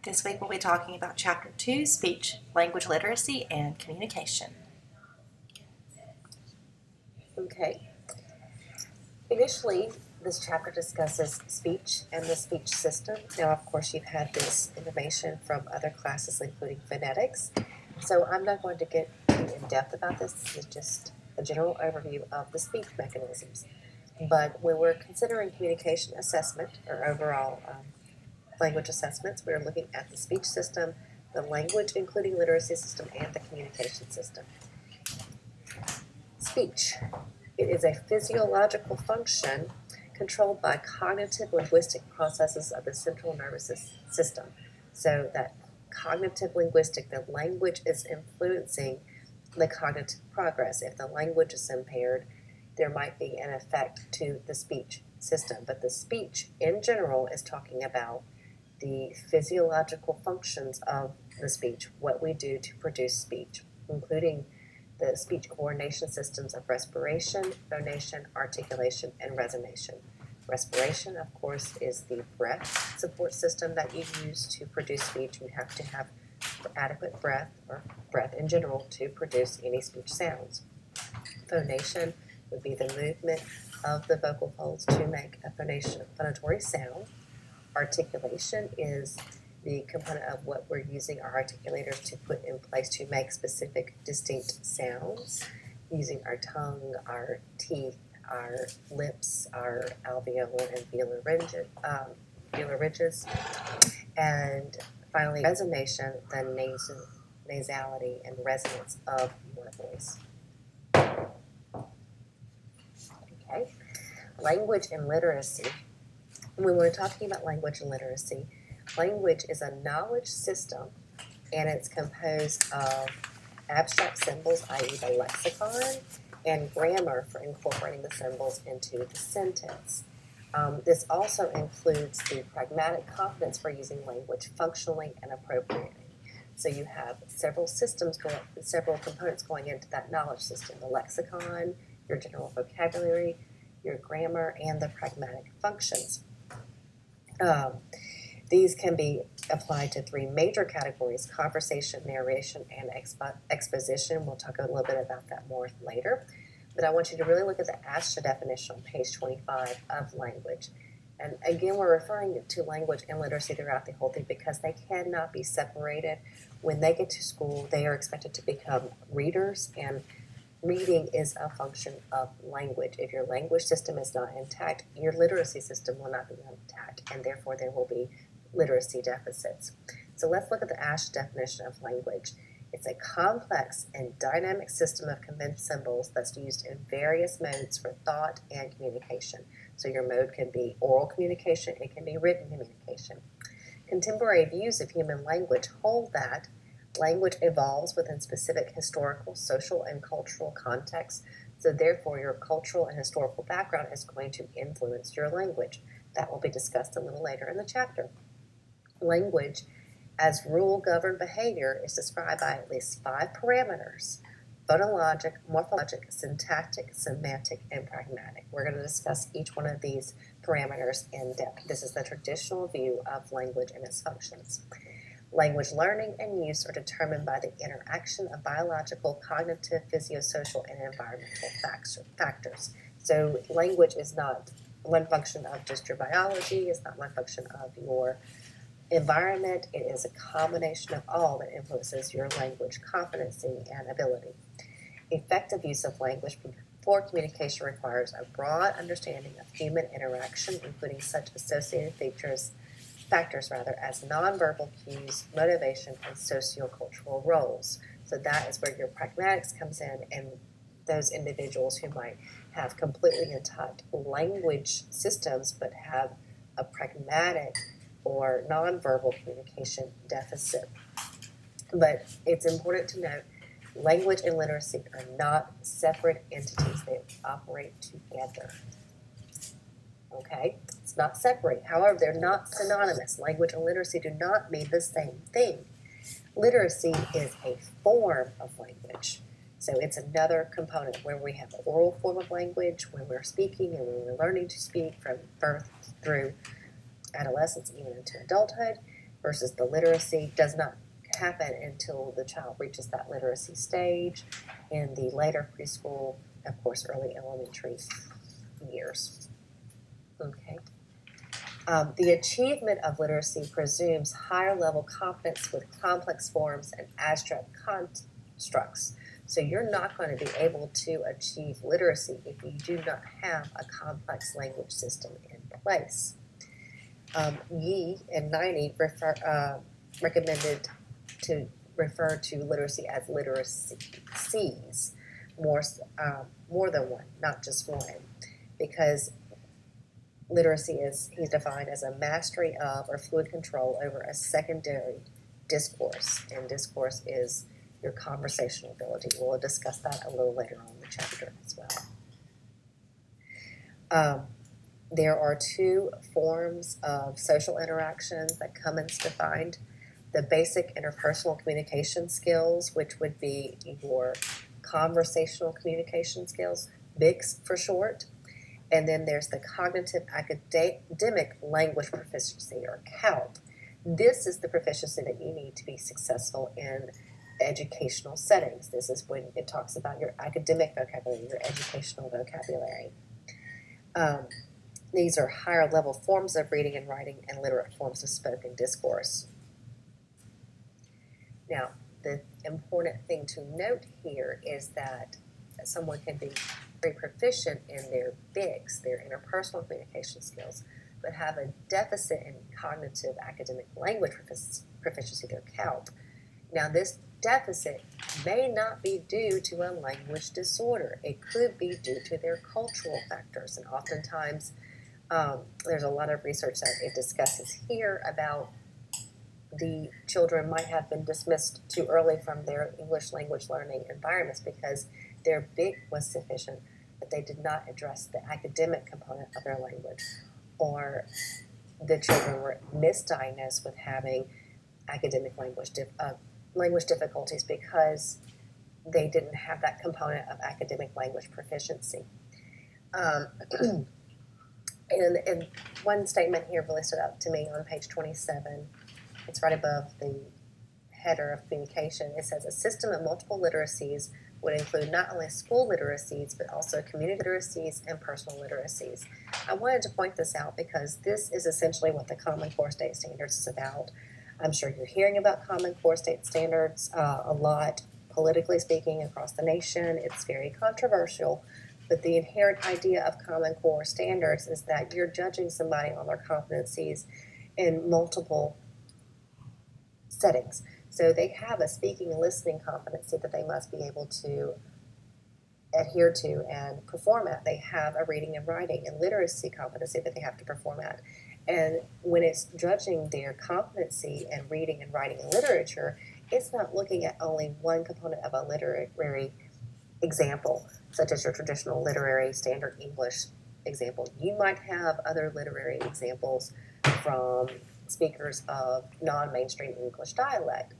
This week we'll be talking about Chapter 2, Speech, Language Literacy, and Communication. Okay. Initially, this chapter discusses speech and the speech system. Now, of course, you've had this information from other classes, including phonetics. So I'm not going to get too in-depth about this. This is just a general overview of the speech mechanisms. But when we're considering communication assessment or overall language assessments, we're looking at the speech system, the language including literacy system, and the communication system. Speech. It is a physiological function controlled by cognitive linguistic processes of the central nervous system. So that cognitive linguistic, the language is influencing the cognitive progress. If the language is impaired, there might be an effect to the speech system. But the speech in general is talking about the physiological functions of the speech, what we do to produce speech, including the speech coordination systems of respiration, phonation, articulation, and resonation. Respiration, of course, is the breath support system that you use to produce speech. You have to have adequate breath, or breath in general, to produce any speech sounds. Phonation would be the movement of the vocal folds to make a phonatory sound. Articulation is the component of what we're using our articulators to put in place to make specific distinct sounds, using our tongue, our teeth, our lips, our alveolar and velar ridges. And finally, resonation, the nasality and resonance of your voice. Okay, language and literacy. When we're talking about language and literacy, language is a knowledge system, and it's composed of abstract symbols, i.e. the lexicon, and grammar for incorporating the symbols into the sentence. This also includes the pragmatic competence for using language functionally and appropriately. So you have several components going into that knowledge system: the lexicon, your general vocabulary, your grammar, and the pragmatic functions. These can be applied to three major categories: conversation, narration, and exposition. We'll talk a little bit about that more later. But I want you to really look at the ASHA definition on page 25 of language. And again, we're referring to language and literacy throughout the whole thing because they cannot be separated. When they get to school, they are expected to become readers, and reading is a function of language. If your language system is not intact, your literacy system will not be intact, and therefore there will be literacy deficits. So let's look at the ASHA definition of language. It's a complex and dynamic system of conventional symbols that's used in various modes for thought and communication. So your mode can be oral communication, it can be written communication. Contemporary views of human language hold that language evolves within specific historical, social, and cultural contexts. So therefore, your cultural and historical background is going to influence your language. That will be discussed a little later in the chapter. Language, as rule-governed behavior, is described by at least 5 parameters: phonologic, morphologic, syntactic, semantic, and pragmatic. We're going to discuss each one of these parameters in depth. This is the traditional view of language and its functions. Language learning and use are determined by the interaction of biological, cognitive, physiosocial, and environmental factors. So language is not one function of just your biology, it's not one function of your environment. It is a combination of all that influences your language competency and ability. Effective use of language for communication requires a broad understanding of human interaction, including such associated factors as nonverbal cues, motivation, and sociocultural roles. So that is where your pragmatics comes in, and those individuals who might have completely intact language systems but have a pragmatic or nonverbal communication deficit. But it's important to note, language and literacy are not separate entities. They operate together. Okay? It's not separate. However, they're not synonymous. Language and literacy do not mean the same thing. Literacy is a form of language. So it's another component where we have an oral form of language, when we're speaking and when we're learning to speak from birth through adolescence, even into adulthood. versus the literacy does not happen until the child reaches that literacy stage in the later preschool, of course, early elementary years. Okay. The achievement of literacy presumes higher level competence with complex forms and abstract constructs. So you're not going to be able to achieve literacy if you do not have a complex language system in place. Yee and Niney recommended to refer to literacy as literacies, more than one, not just one, because literacy is, he's defined as a mastery of or fluid control over a secondary discourse, and discourse is your conversational ability. We'll discuss that a little later on in the chapter as well. There are two forms of social interactions that Cummins defined. The basic interpersonal communication skills, which would be your conversational communication skills, BICS for short. And then there's the cognitive academic language proficiency, or CALP. This is the proficiency that you need to be successful in educational settings. This is when it talks about your academic vocabulary, your educational vocabulary. These are higher level forms of reading and writing and literate forms of spoken discourse. Now, the important thing to note here is that someone can be very proficient in their BICS, their interpersonal communication skills, but have a deficit in cognitive academic language proficiency, their CALP. Now, this deficit may not be due to a language disorder. It could be due to their cultural factors, and oftentimes there's a lot of research that it discusses here about the children might have been dismissed too early from their English language learning environments because their BIC was sufficient, but they did not address the academic component of their language, or the children were misdiagnosed with having academic language difficulties because they didn't have that component of academic language proficiency. And one statement here really stood out to me on page 27. It's right above the header of communication. It says a system of multiple literacies would include not only school literacies, but also community literacies and personal literacies. I wanted to point this out because this is essentially what the Common Core State Standards is about. I'm sure you're hearing about Common Core State Standards a lot, politically speaking, across the nation. It's very controversial, but the inherent idea of Common Core Standards is that you're judging somebody on their competencies in multiple settings. So they have a speaking and listening competency that they must be able to adhere to and perform at. They have a reading and writing and literacy competency that they have to perform at. And when it's judging their competency in reading and writing and literature, it's not looking at only one component of a literary example, such as your traditional literary standard English example. You might have other literary examples from speakers of non-mainstream English dialect.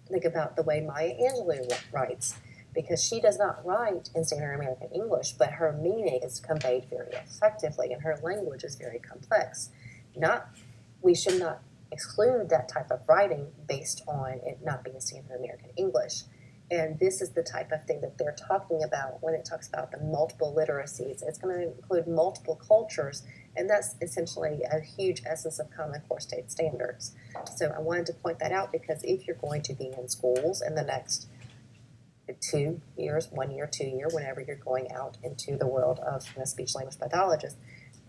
Think about the way Maya Angelou writes, because she does not write in standard American English, but her meaning is conveyed very effectively and her language is very complex. We should not exclude that type of writing based on it not being standard American English. And this is the type of thing that they're talking about when it talks about the multiple literacies. It's going to include multiple cultures, and that's essentially a huge essence of Common Core State Standards. So I wanted to point that out because if you're going to be in schools in the next 2 years, 1 year, 2 year, whenever you're going out into the world of speech language pathologists,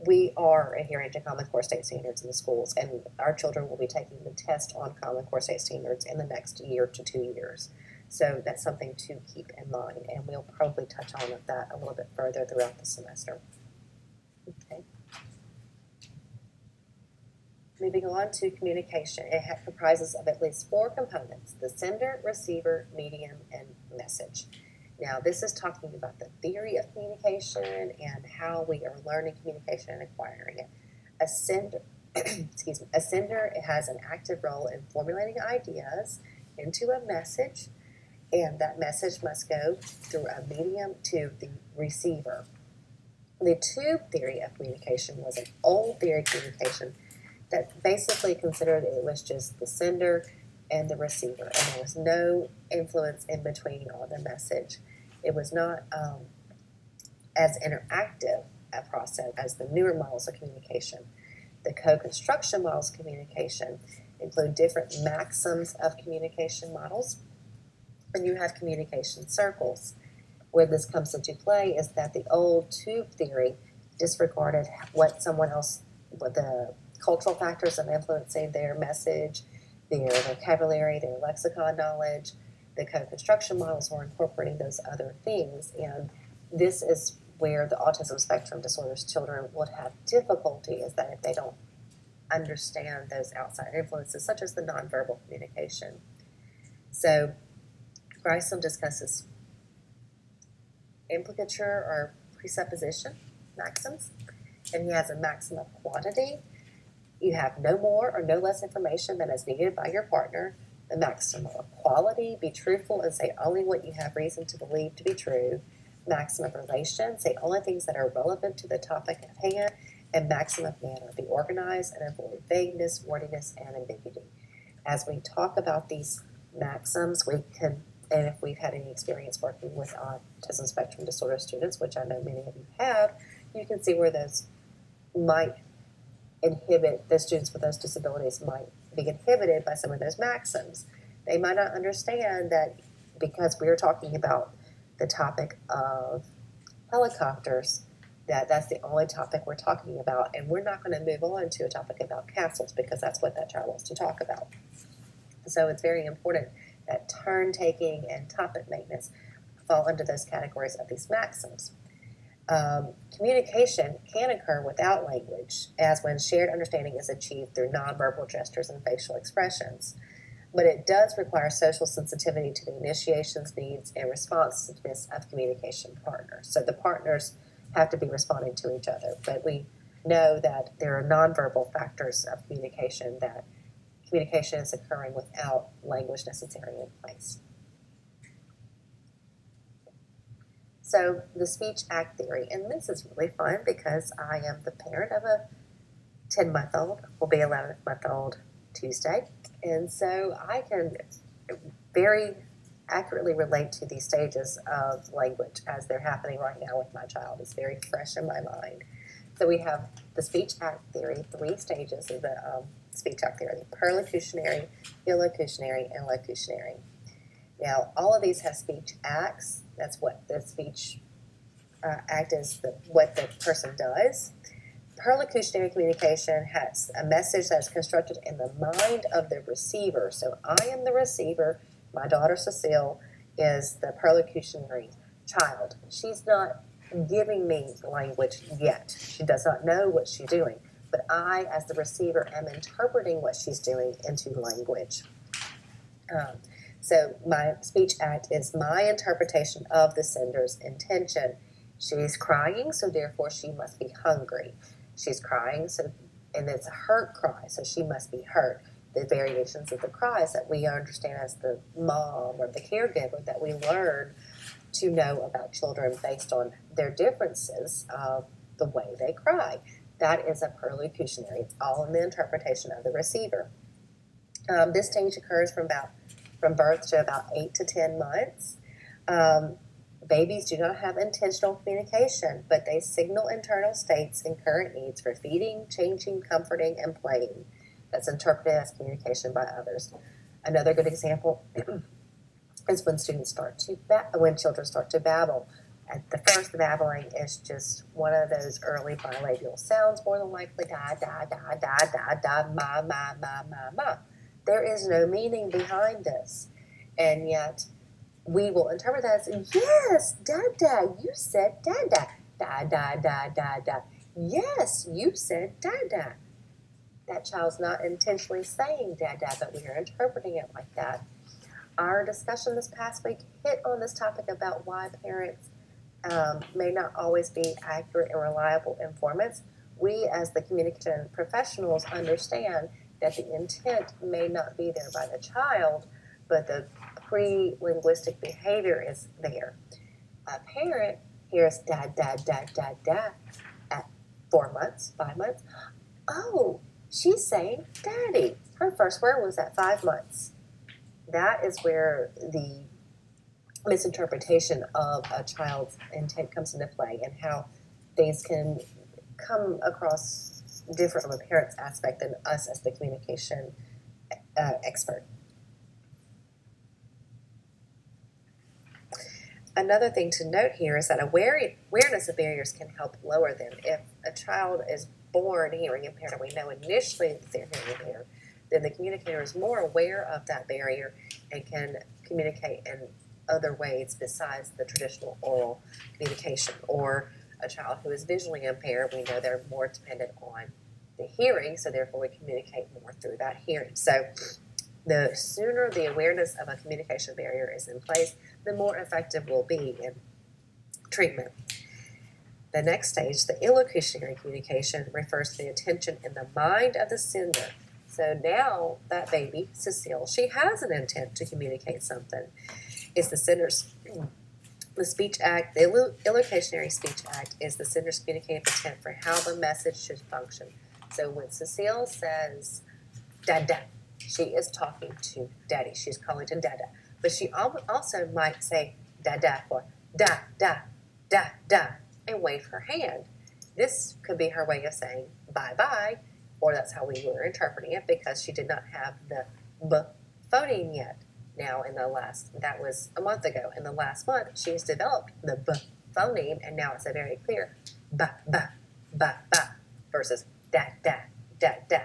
we are adhering to Common Core State Standards in the schools, and our children will be taking the test on Common Core State Standards in the next year to 2 years. So that's something to keep in mind, and we'll probably touch on that a little bit further throughout the semester. Okay. Moving on to communication, it comprises of at least 4 components: the sender, receiver, medium, and message. Now, this is talking about the theory of communication and how we are learning communication and acquiring it. A sender, a sender has an active role in formulating ideas into a message, and that message must go through a medium to the receiver. The tube theory of communication was an old theory of communication that basically considered it was just the sender and the receiver, and there was no influence in between on the message. It was not as interactive a process as the newer models of communication. The co-construction models of communication include different maxims of communication models, and you have communication circles. Where this comes into play is that the old tube theory disregarded what the cultural factors of influencing their message, their vocabulary, their lexicon knowledge. The co-construction models were incorporating those other things, and this is where the autism spectrum disorders children would have difficulty, is that if they don't understand those outside influences, such as the nonverbal communication. So Grissom discusses implicature or presupposition maxims, and he has a maxim of quantity. You have no more or no less information than is needed by your partner. The maxim of quality, be truthful and say only what you have reason to believe to be true. Maxim of relation, say only things that are relevant to the topic at hand. And maxim of manner, be organized and avoid vagueness, wordiness, and ambiguity. As we talk about these maxims, we can, and if we've had any experience working with autism spectrum disorder students, which I know many of you have, you can see where those might inhibit, the students with those disabilities might be inhibited by some of those maxims. They might not understand that because we're talking about the topic of helicopters, that's the only topic we're talking about, and we're not going to move on to a topic about castles because that's what that child wants to talk about. So it's very important that turn taking and topic maintenance fall under those categories of these maxims. Communication can occur without language, as when shared understanding is achieved through nonverbal gestures and facial expressions. But it does require social sensitivity to the initiations, needs, and responsiveness of communication partners. So the partners have to be responding to each other, but we know that there are nonverbal factors of communication, that communication is occurring without language necessarily in place. So the speech act theory, and this is really fun because I am the parent of a 10-month-old, will be 11-month-old Tuesday, and so I can very accurately relate to these stages of language as they're happening right now with my child. It's very fresh in my mind. So we have the speech act theory, 3 stages of the speech act theory: perlocutionary, illocutionary, and locutionary. Now, all of these have speech acts. That's what the speech act is, what the person does. Perlocutionary communication has a message that's constructed in the mind of the receiver. So I am the receiver. My daughter Cecile is the perlocutionary child. She's not giving me language yet. She does not know what she's doing. But I, as the receiver, am interpreting what she's doing into language. So my speech act is my interpretation of the sender's intention. She's crying, so therefore she must be hungry. She's crying, and it's a hurt cry, so she must be hurt. The variations of the cries that we understand as the mom or the caregiver, that we learn to know about children based on their differences of the way they cry. That is a perlocutionary. It's all in the interpretation of the receiver. This stage occurs from birth to about 8 to 10 months. Babies do not have intentional communication, but they signal internal states and current needs for feeding, changing, comforting, and playing. That's interpreted as communication by others. Another good example is when children start to babble. At the first, the babbling is just one of those early bilabial sounds, more than likely da da da da da da ma ma ma ma ma. There is no meaning behind this, and yet we will interpret that as, yes, da-da, you said da-da, da-da-da-da-da. Yes, you said da-da. That child's not intentionally saying da-da, but we are interpreting it like that. Our discussion this past week hit on this topic about why parents may not always be accurate and reliable informants. We, as the communication professionals, understand that the intent may not be there by the child, but the pre-linguistic behavior is there. A parent hears da, da, da, da, da at 4 months, 5 months. Oh, She's saying daddy. Her first word was at 5 months. That is where the misinterpretation of a child's intent comes into play, and how things can come across different from a parent's aspect than us as the communication expert. Another thing to note here is that awareness of barriers can help lower them. If a child is born hearing impaired and we know initially that they're hearing impaired, then the communicator is more aware of that barrier and can communicate in other ways besides the traditional oral communication. Or a child who is visually impaired, we know they're more dependent on the hearing, so therefore we communicate more through that hearing. So the sooner the awareness of a communication barrier is in place, the more effective we'll be in treatment. The next stage, the illocutionary communication, refers to the intention in the mind of the sender. So now that baby, Cecile, she has an intent to communicate something. It's the sender's, the speech act, the illocutionary speech act is the sender's communicative intent for how the message should function. So when Cecile says, Dada, she is talking to daddy. She's calling to Dada. But she also might say Dada or da, da, da, da, and wave her hand. This could be her way of saying bye-bye, or that's how we were interpreting it, because she did not have the B phoneme yet. Now that was a month ago. In the last month, she's developed the B phoneme, and now it's a very clear ba, ba, ba, ba, versus da, da, da, da.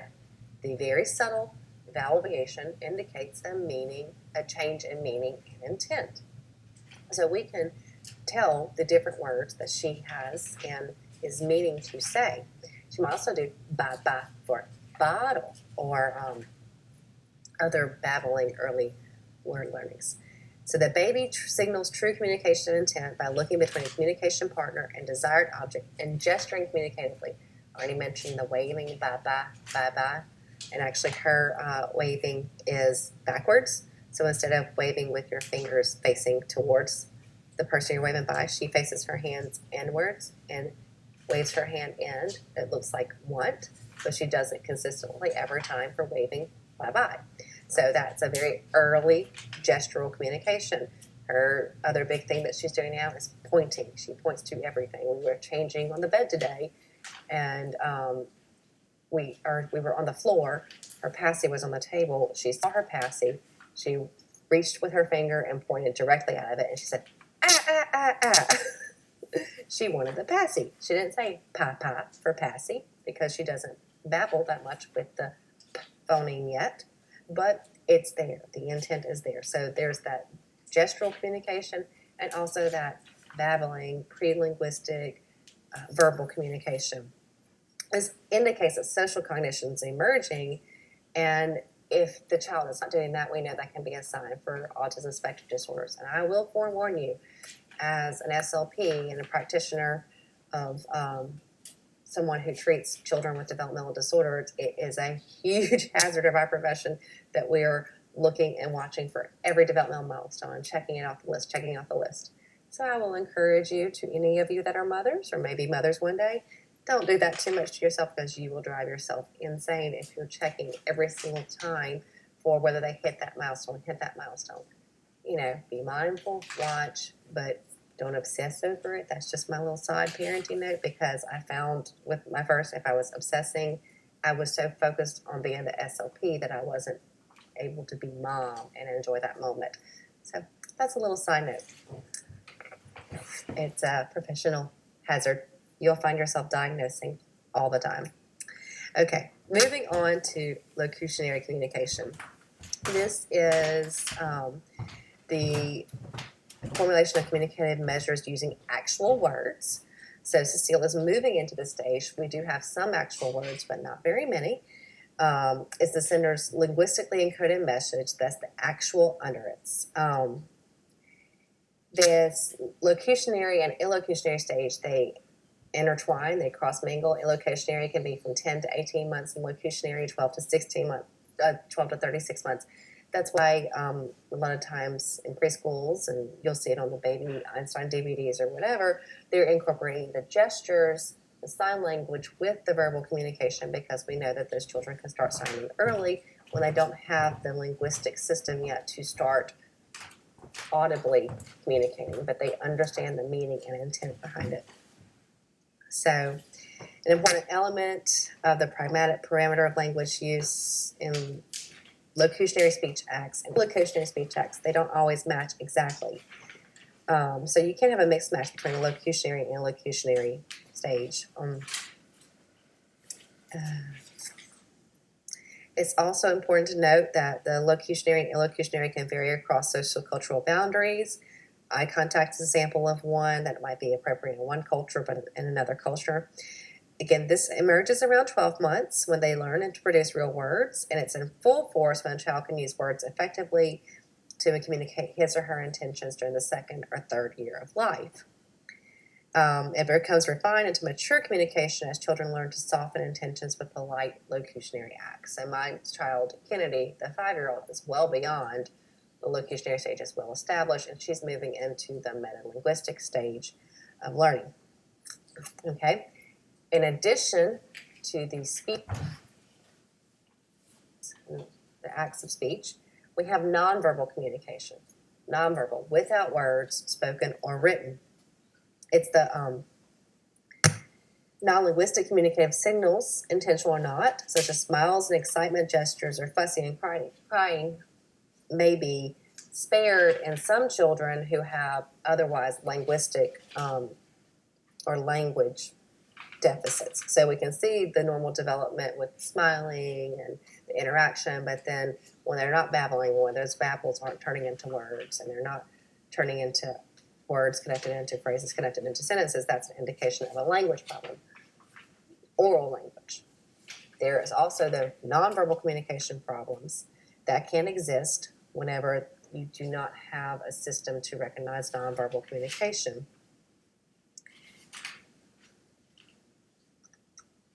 The very subtle vowel variation indicates a change in meaning and intent. So we can tell the different words that she has and is meaning to say. She might also do ba for bottle, or other babbling early word learnings. So the baby signals true communication intent by looking between a communication partner and desired object and gesturing communicatively. I already mentioned the waving bye-bye, and actually her waving is backwards. So instead of waving with your fingers facing towards the person you're waving by, she faces her hands inwards and waves her hand in. It looks like want, but she does it consistently every time for waving bye-bye. So that's a very early gestural communication. Her other big thing that she's doing now is pointing. She points to everything. We were changing on the bed today, and we were on the floor. Her passy was on the table. She saw her passy. She reached with her finger and pointed directly out of it, and she said, ah, ah, ah, ah. She wanted the passy. She didn't say pa for passy, because she doesn't babble that much with the phoneme yet, but it's there. The intent is there. So there's that gestural communication, and also that babbling, pre-linguistic, verbal communication. This indicates that social cognition is emerging, and if the child is not doing that, we know that can be a sign for autism spectrum disorders. And I will forewarn you, as an SLP and a practitioner of someone who treats children with developmental disorders, it is a huge hazard of our profession that we are looking and watching for every developmental milestone, checking it off the list. So I will encourage you, to any of you that are mothers or maybe mothers one day, don't do that too much to yourself, because you will drive yourself insane if you're checking every single time for whether they hit that milestone. Be mindful, watch, but don't obsess over it. That's just my little side parenting note, because I found with my first, if I was obsessing, I was so focused on being the SLP that I wasn't able to be mom and enjoy that moment. So that's a little side note. It's a professional hazard. You'll find yourself diagnosing all the time. Okay, moving on to locutionary communication. This is the formulation of communicative measures using actual words. So Cecile is moving into the stage. We do have some actual words, but not very many. It's the sender's linguistically encoded message. That's the actual utterance. This locutionary and illocutionary stage, they intertwine, they cross-mingle. Illocutionary can be from 10 to 18 months, and locutionary 12 to 36 months. That's why a lot of times in preschools, and you'll see it on the Baby Einstein DVDs or whatever, they're incorporating the gestures the sign language with the verbal communication, because we know that those children can start signing early when they don't have the linguistic system yet to start audibly communicating, but they understand the meaning and intent behind it. So an important element of the pragmatic parameter of language use in locutionary speech acts and locutionary speech acts, they don't always match exactly. So you can have a mixed match between a locutionary and illocutionary stage. It's also important to note that the locutionary and illocutionary can vary across social cultural boundaries. Eye contact is an example of one that might be appropriate in one culture but in another culture. Again, this emerges around 12 months when they learn and to produce real words, and it's in full force when a child can use words effectively to communicate his or her intentions during the second or third year of life. It becomes refined into mature communication as children learn to soften intentions with polite locutionary acts. So my child, Kennedy, the 5-year-old, is well beyond the locutionary stage, is well established, and she's moving into the meta-linguistic stage of learning. Okay? In addition to the speech, the acts of speech, we have nonverbal communication. Nonverbal, without words, spoken or written. It's the non-linguistic communicative signals, intentional or not, such as smiles and excitement, gestures, or fussing and crying may be spared in some children who have otherwise linguistic or language deficits. So we can see the normal development with smiling and the interaction, but then when they're not babbling, when those babbles aren't turning into words and they're not turning into words connected into phrases, connected into sentences, that's an indication of a language problem. Oral language. There is also the nonverbal communication problems that can exist whenever you do not have a system to recognize nonverbal communication.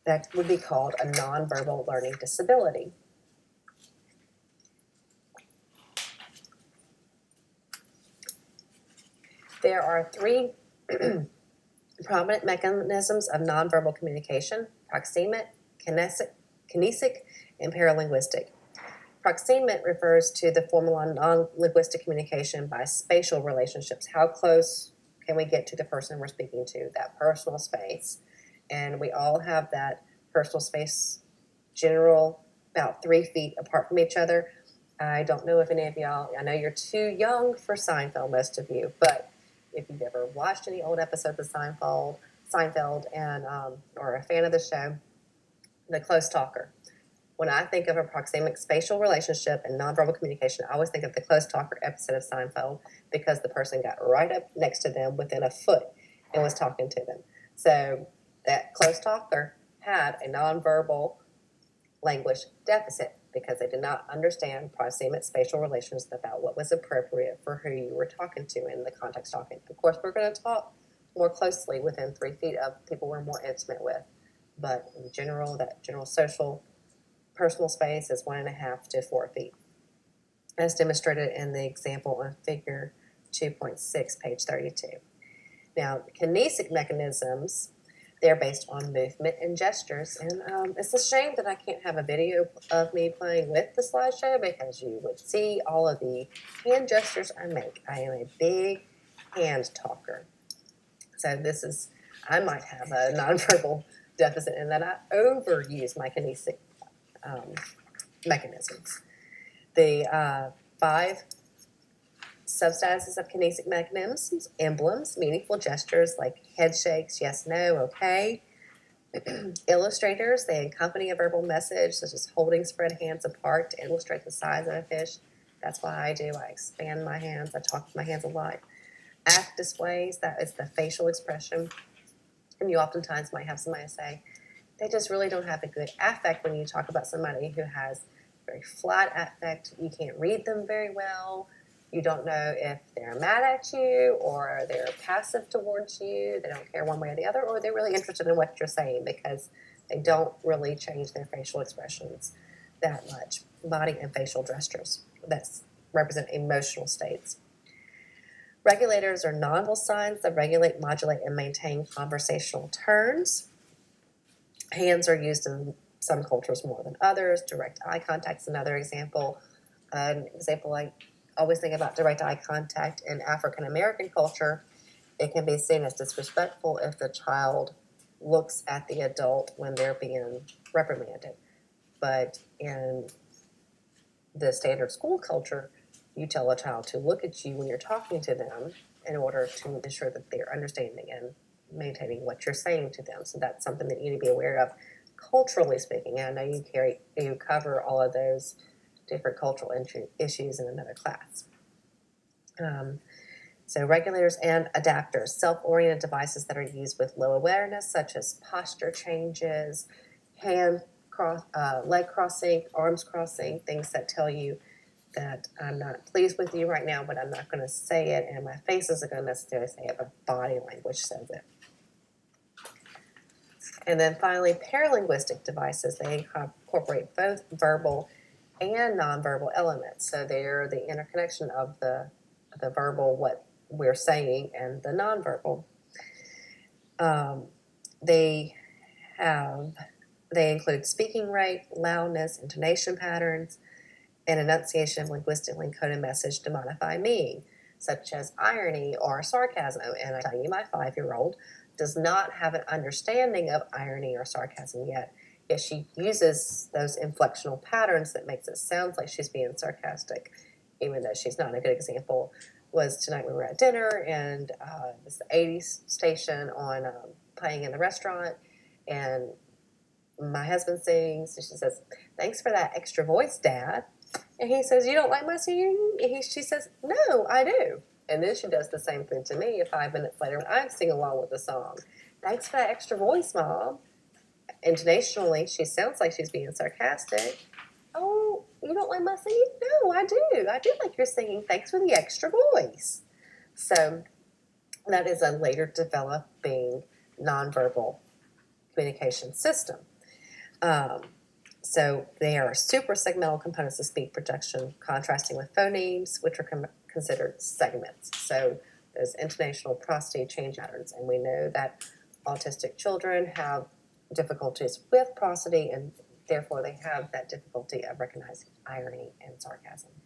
That would be called a nonverbal learning disability. There are 3 prominent mechanisms of nonverbal communication: proxemic, kinesic, and paralinguistic. Proxemic refers to the formal non-linguistic communication by spatial relationships. How close can we get to the person we're speaking to, that personal space? And we all have that personal space, general, about 3 feet apart from each other. I don't know if any of y'all, I know you're too young for Seinfeld, most of you, but if you've ever watched any old episodes of Seinfeld and or a fan of the show, the close talker. When I think of a proxemic spatial relationship and nonverbal communication, I always think of the close talker episode of Seinfeld, because the person got right up next to them within a foot and was talking to them. So that close talker had a nonverbal language deficit because they did not understand proxemic spatial relations about what was appropriate for who you were talking to in the context talking. Of course, we're going to talk more closely within 3 feet of people we're more intimate with, but in general, that general social personal space is 1.5 to 4 feet, as demonstrated in the example on figure 2.6, page 32. Now, kinesic mechanisms, they're based on movement and gestures, and it's a shame that I can't have a video of me playing with the slideshow, because you would see all of the hand gestures I make. I am a big hand talker. So I might have a nonverbal deficit in that I overuse my kinesic mechanisms. The 5 substatuses of kinesic mechanisms: emblems, meaningful gestures like head shakes, yes, no, okay. Illustrators, they accompany a verbal message, such as holding spread hands apart to illustrate the size of a fish. That's what I do. I expand my hands. I talk with my hands a lot. Act displays, that is the facial expression. And you oftentimes might have somebody say, they just really don't have a good affect. When you talk about somebody who has very flat affect, you can't read them very well. You don't know if they're mad at you or they're passive towards you. They don't care one way or the other, or they're really interested in what you're saying, because they don't really change their facial expressions that much. Body and facial gestures that represent emotional states. Regulators are nonverbal signs that regulate, modulate, and maintain conversational turns. Hands are used in some cultures more than others. Direct eye contact is another example. An example I always think about direct eye contact in African American culture, it can be seen as disrespectful if the child looks at the adult when they're being reprimanded. But in the standard school culture, you tell a child to look at you when you're talking to them in order to ensure that they're understanding and maintaining what you're saying to them. So that's something that you need to be aware of culturally speaking. And I know you cover all of those different cultural issues in another class. So regulators and adapters, self-oriented devices that are used with low awareness, such as posture changes, leg crossing, arms crossing, things that tell you that I'm not pleased with you right now, but I'm not going to say it, and my face isn't going to necessarily say it, but body language says it. And then finally, paralinguistic devices, they incorporate both verbal and nonverbal elements. So they're the interconnection of the verbal, what we're saying, and the nonverbal. They include speaking rate, loudness, intonation patterns, and enunciation of linguistically encoded message to modify meaning, such as irony or sarcasm. And I tell you, my 5-year-old does not have an understanding of irony or sarcasm yet she uses those inflectional patterns that makes it sound like she's being sarcastic, even though she's not. A good example was tonight we were at dinner, and it's the 80s station on playing in the restaurant, and my husband sings, and she says, "Thanks for that extra voice, Dad." And he says, "You don't like my singing?" She says, "No, I do." And then she does the same thing to me 5 minutes later when I sing along with the song. "Thanks for that extra voice, Mom." Intonationally, she sounds like she's being sarcastic. "Oh, you don't like my singing?" "No, I do. I do like your singing. Thanks for the extra voice." So that is a later developing nonverbal communication system. So they are suprasegmental components of speech production, contrasting with phonemes, which are considered segments. So those intonational prosody change patterns, and we know that autistic children have difficulties with prosody, and therefore they have that difficulty of recognizing irony and sarcasm.